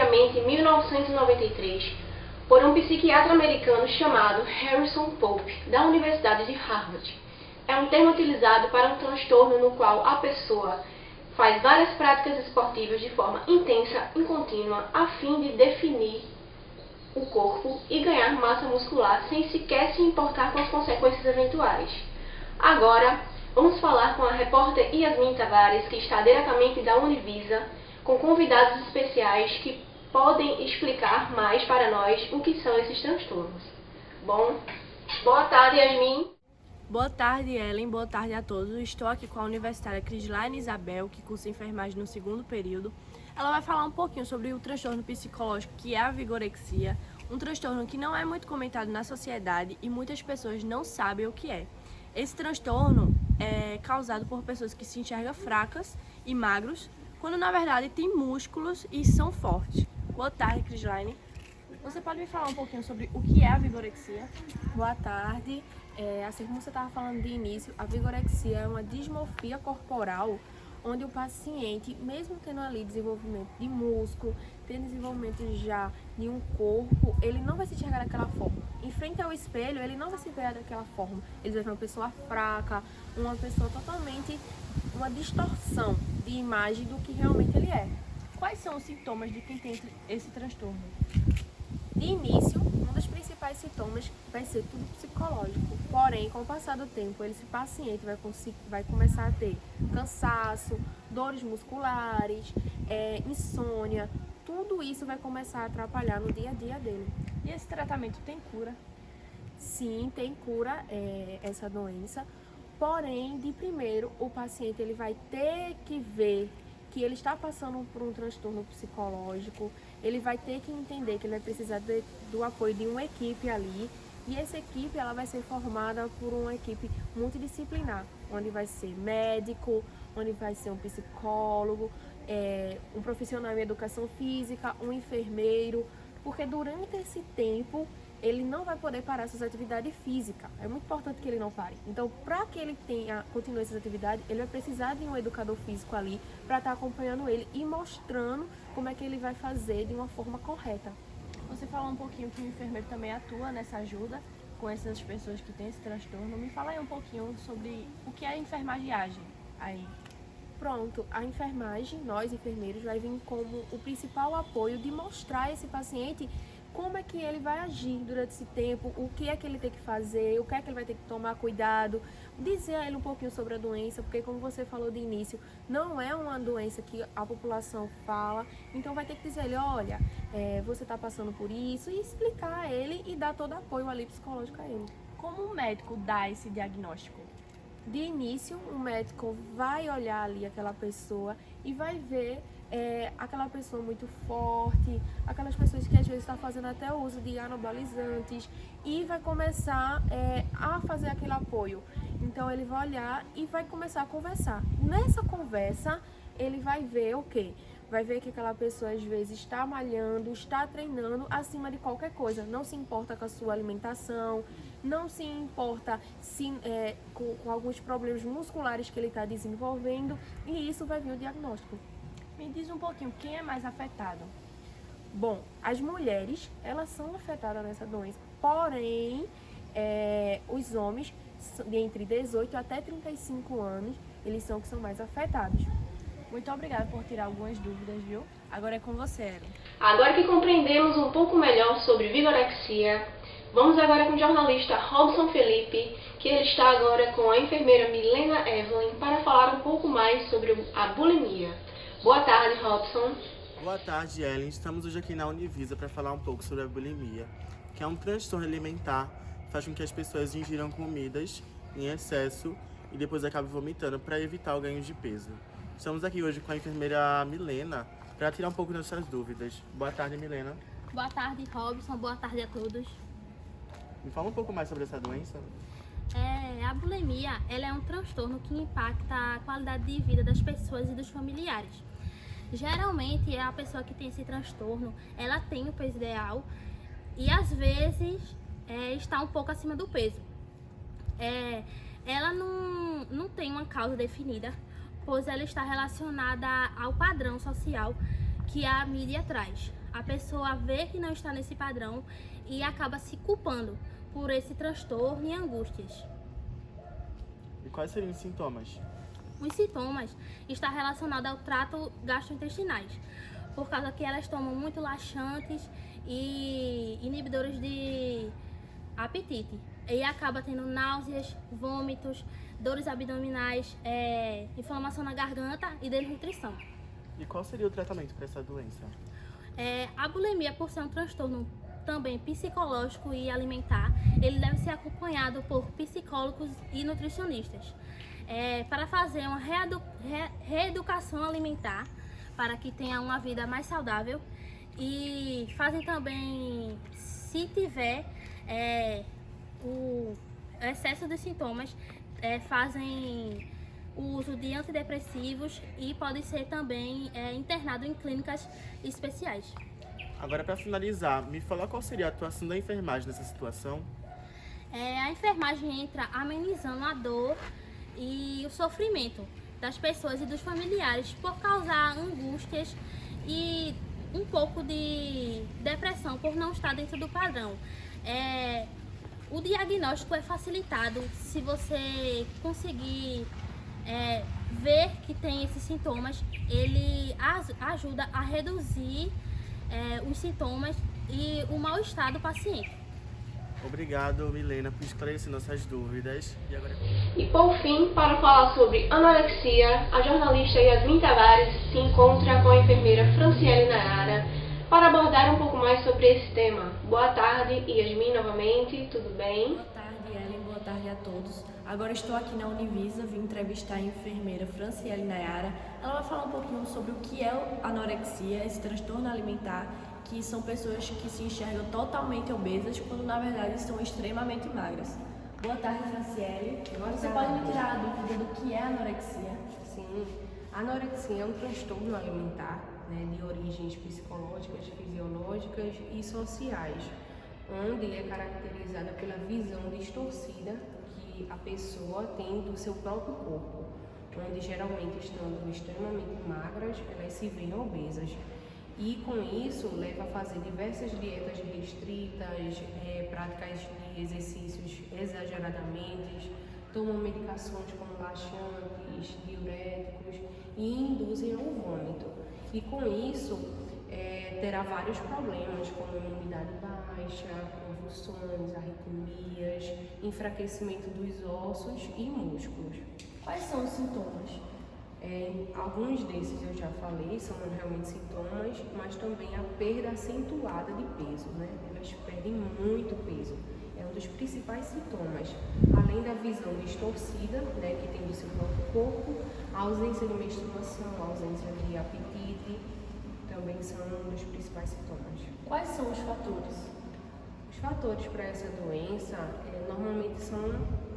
primeiramente em 1993 por um psiquiatra americano chamado Harrison Pope, da Universidade de Harvard. É um termo utilizado para um transtorno no qual a pessoa faz várias práticas esportivas de forma intensa e contínua a fim de definir o corpo e ganhar massa muscular sem sequer se importar com as consequências eventuais. Agora, vamos falar com a repórter Yasmin Tavares, que está diretamente da Univisa, com convidados especiais que podem explicar mais para nós o que são esses transtornos. Bom, boa tarde, Yasmin. Boa tarde, Ellen. Boa tarde a todos. Estou aqui com a universitária Crislaine Isabel, que cursa enfermagem no segundo período. Ela vai falar um pouquinho sobre o transtorno psicológico, que é a vigorexia, um transtorno que não é muito comentado na sociedade e muitas pessoas não sabem o que é. Esse transtorno é causado por pessoas que se enxergam fracas e magros, quando na verdade tem músculos e são fortes. Boa tarde, Crislaine. Você pode me falar um pouquinho sobre o que é a vigorexia? Boa tarde. Assim como você estava falando de início, a vigorexia é uma dismorfia corporal onde o paciente, mesmo tendo ali desenvolvimento de músculo, tendo desenvolvimento já de um corpo, ele não vai se enxergar daquela forma. Em frente ao espelho, ele não vai se ver daquela forma. Ele vai ver uma pessoa fraca, uma pessoa totalmente, uma distorção de imagem do que realmente ele é. Quais são os sintomas de quem tem esse transtorno? De início, um dos principais sintomas vai ser tudo psicológico. Porém, com o passar do tempo, esse paciente vai começar a ter cansaço, dores musculares, insônia. Tudo isso vai começar a atrapalhar no dia a dia dele. E esse tratamento tem cura? Sim, tem cura essa doença. Porém, de primeiro, o paciente ele vai ter que ver que ele está passando por um transtorno psicológico, ele vai ter que entender que ele vai precisar do apoio de uma equipe ali, e essa equipe ela vai ser formada por uma equipe multidisciplinar, onde vai ser médico, onde vai ser um psicólogo, um profissional em educação física, um enfermeiro, porque durante esse tempo ele não vai poder parar suas atividades físicas. É muito importante que ele não pare. Então, para que ele continue essas atividades, ele vai precisar de um educador físico ali para estar acompanhando ele e mostrando como é que ele vai fazer de uma forma correta. Você falou um pouquinho que o enfermeiro também atua nessa ajuda com essas pessoas que têm esse transtorno. Me fala aí um pouquinho sobre o que é a enfermagem aí. Pronto, a enfermagem, nós enfermeiros, vai vir como o principal apoio de mostrar a esse paciente como é que ele vai agir durante esse tempo, o que é que ele tem que fazer, o que é que ele vai ter que tomar cuidado, dizer a ele um pouquinho sobre a doença, porque como você falou de início, não é uma doença que a população fala, então vai ter que dizer a ele, olha, você está passando por isso, e explicar a ele e dar todo apoio ali psicológico a ele. Como o médico dá esse diagnóstico? De início, o médico vai olhar ali aquela pessoa e vai ver aquela pessoa muito forte, aquelas pessoas que às vezes estão fazendo até o uso de anabolizantes e vai começar a fazer aquele apoio. Então ele vai olhar e vai começar a conversar. Nessa conversa, ele vai ver o quê? Vai ver que aquela pessoa às vezes está malhando, está treinando acima de qualquer coisa, não se importa com a sua alimentação, não se importa com alguns problemas musculares que ele está desenvolvendo, e isso vai vir o diagnóstico. Me diz um pouquinho, quem é mais afetado? Bom, as mulheres, elas são afetadas nessa doença, porém, os homens de entre 18 até 35 anos, eles são que são mais afetados. Muito obrigada por tirar algumas dúvidas, viu? Agora é com você, Ellen. Agora que compreendemos um pouco melhor sobre vigorexia, vamos agora com o jornalista Robson Felipe, que ele está agora com a enfermeira Milena Evelyn para falar um pouco mais sobre a bulimia. Boa tarde, Robson. Boa tarde, Ellen. Estamos hoje aqui na Univisa para falar um pouco sobre a bulimia, que é um transtorno alimentar que faz com que as pessoas ingiram comidas em excesso e depois acabam vomitando para evitar o ganho de peso. Estamos aqui hoje com a enfermeira Milena para tirar um pouco das suas dúvidas. Boa tarde, Milena. Boa tarde, Robson. Boa tarde a todos. Me fala um pouco mais sobre essa doença. A bulimia, ela é um transtorno que impacta a qualidade de vida das pessoas e dos familiares. Geralmente, a pessoa que tem esse transtorno, ela tem o peso ideal e às vezes está um pouco acima do peso. Ela não tem uma causa definida, pois ela está relacionada ao padrão social que a mídia traz. a pessoa vê que não está nesse padrão e acaba se culpando por esse transtorno e angústias. E quais seriam os sintomas? Os sintomas estão relacionados ao trato gastrointestinais, por causa que elas tomam muito laxantes e inibidores de apetite. E acaba tendo náuseas, vômitos, dores abdominais, inflamação na garganta e desnutrição. E qual seria o tratamento para essa doença? A bulimia, por ser um transtorno também psicológico e alimentar, ele deve ser acompanhado por psicólogos e nutricionistas para fazer uma reeducação alimentar para que tenha uma vida mais saudável, e fazem também, se tiver o excesso de sintomas, fazem o uso de antidepressivos e pode ser também internado em clínicas especiais. Agora, para finalizar, me fala qual seria a atuação da enfermagem nessa situação? A enfermagem entra amenizando a dor e o sofrimento das pessoas e dos familiares por causar angústias e um pouco de depressão por não estar dentro do padrão. O diagnóstico é facilitado se você conseguir ver que tem esses sintomas. Ele ajuda a reduzir os sintomas e o mal-estar do paciente. Obrigado, Milena, por esclarecer nossas dúvidas. E por fim, para falar sobre anorexia, a jornalista Yasmin Tavares se encontra com a enfermeira Franciele Nayara para abordar um pouco mais sobre esse tema. Boa tarde, Yasmin, novamente, tudo bem? Boa tarde, Ellen. Boa tarde a todos. Agora estou aqui na Univisa, vim entrevistar a enfermeira Franciele Nayara. Ela vai falar um pouquinho sobre o que é a anorexia, esse transtorno alimentar, que são pessoas que se enxergam totalmente obesas, quando na verdade estão extremamente magras. Boa tarde, Franciele. Você pode me tirar a dúvida do que é anorexia? Sim, a anorexia é um transtorno alimentar, né, de origens psicológicas, fisiológicas e sociais, onde é caracterizada pela visão distorcida que a pessoa tem do seu próprio corpo, onde geralmente estando extremamente magras, elas se veem obesas. E com isso leva a fazer diversas dietas restritas, práticas de exercícios exageradamente, tomam medicações como laxantes, diuréticos e induzem ao vômito. E com isso terá vários problemas como imunidade baixa, convulsões, arritmias, enfraquecimento dos ossos e músculos. Quais são os sintomas? Alguns desses eu já falei, são realmente sintomas, mas também a perda acentuada de peso, né? Elas perdem muito peso, é um dos principais sintomas. Além da visão distorcida, né, que tem do seu próprio corpo, a ausência de menstruação, a ausência de apetite, também são um dos principais sintomas. Quais são os fatores? Os fatores para essa doença normalmente são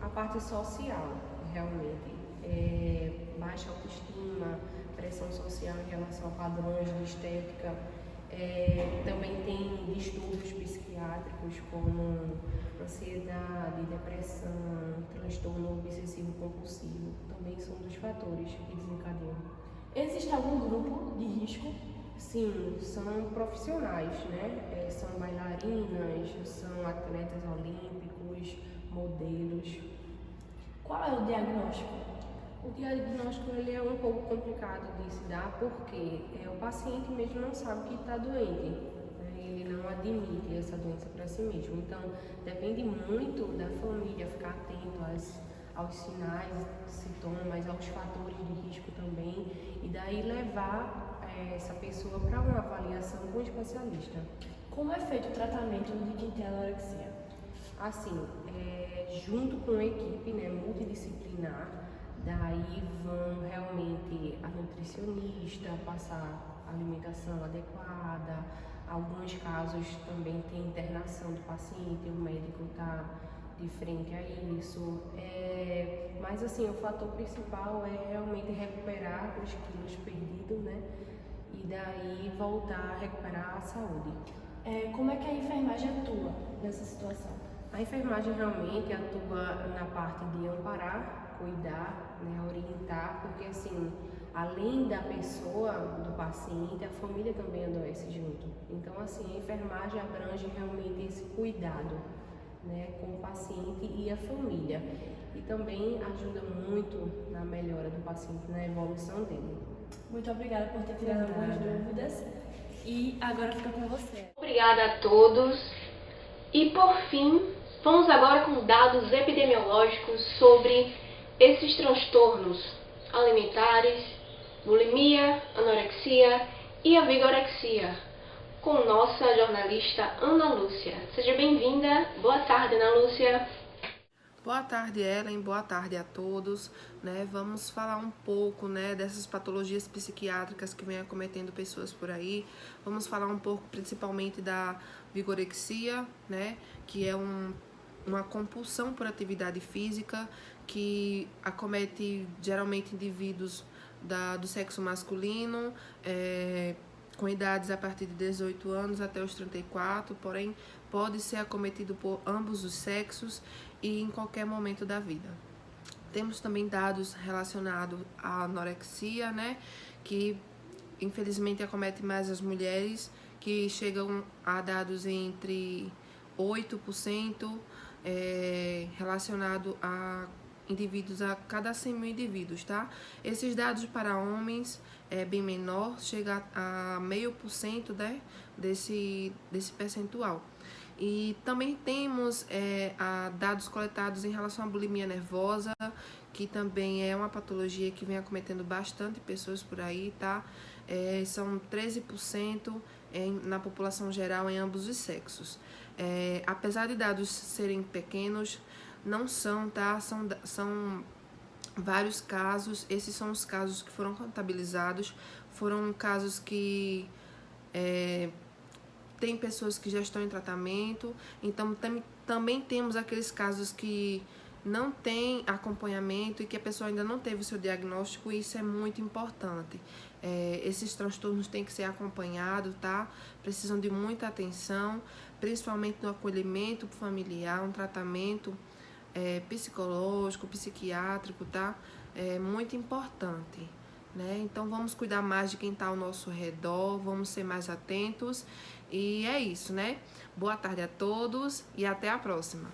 a parte social, realmente. Baixa autoestima, pressão social em relação a padrões de estética, também tem distúrbios psiquiátricos como ansiedade, depressão, transtorno obsessivo compulsivo, também são dos fatores que desencadeiam. Existe algum grupo de risco? Sim, são profissionais, né? São bailarinas, são atletas olímpicos, modelos. Qual é o diagnóstico? O diagnóstico ele é um pouco complicado de se dar porque o paciente mesmo não sabe que está doente, né? Ele não admite essa doença para si mesmo. Então, depende muito da família ficar atento aos sinais, sintomas, aos fatores de risco também, e daí levar essa pessoa para uma avaliação com o especialista. Como é feito o tratamento de quem tem anorexia? Assim, junto com a equipe, né, multidisciplinar, daí vão realmente a nutricionista passar a alimentação adequada. Alguns casos também tem internação do paciente, o médico está de frente a isso. Mas assim, o fator principal é realmente recuperar os quilos perdidos, né? E daí voltar a recuperar a saúde. Como é que a enfermagem atua nessa situação? A enfermagem realmente atua na parte de amparar, cuidar, né, orientar, porque assim, além da pessoa, do paciente, a família também adoece junto. Então, assim, a enfermagem abrange realmente esse cuidado, né, com o paciente e a família. E também ajuda muito na melhora do paciente, na evolução dele. Muito obrigada por ter tirado algumas dúvidas. E agora fica com você. Obrigada a todos. E por fim, vamos agora com dados epidemiológicos sobre esses transtornos alimentares, bulimia, anorexia e a vigorexia, com nossa jornalista Ana Lúcia. Seja bem-vinda. Boa tarde, Ana Lúcia. Boa tarde, Ellen. Boa tarde a todos. Vamos falar um pouco, dessas patologias psiquiátricas que vêm acometendo pessoas por aí. Vamos falar um pouco principalmente da vigorexia, que é uma compulsão por atividade física que acomete geralmente indivíduos do sexo masculino, com idades a partir de 18 anos até os 34, porém pode ser acometido por ambos os sexos e em qualquer momento da vida. Temos também dados relacionados à anorexia, que infelizmente acomete mais as mulheres, que chegam a dados entre 8%, relacionado a indivíduos a cada 100 mil indivíduos, tá? Esses dados para homens é bem menor, chega a 0,5%, desse percentual. E também temos dados coletados em relação à bulimia nervosa, que também é uma patologia que vem acometendo bastante pessoas por aí, tá? São 13% na população geral em ambos os sexos. Apesar de dados serem pequenos, não são, tá? São vários casos. Esses são os casos que foram contabilizados. Foram casos que tem pessoas que já estão em tratamento. Então, também temos aqueles casos que não tem acompanhamento e que a pessoa ainda não teve o seu diagnóstico, e isso é muito importante. Esses transtornos têm que ser acompanhados, tá? Precisam de muita atenção, principalmente no acolhimento familiar, um tratamento psicológico, psiquiátrico, tá? É muito importante, Então, vamos cuidar mais de quem está ao nosso redor, vamos ser mais atentos, e é isso, Boa tarde a todos e até a próxima.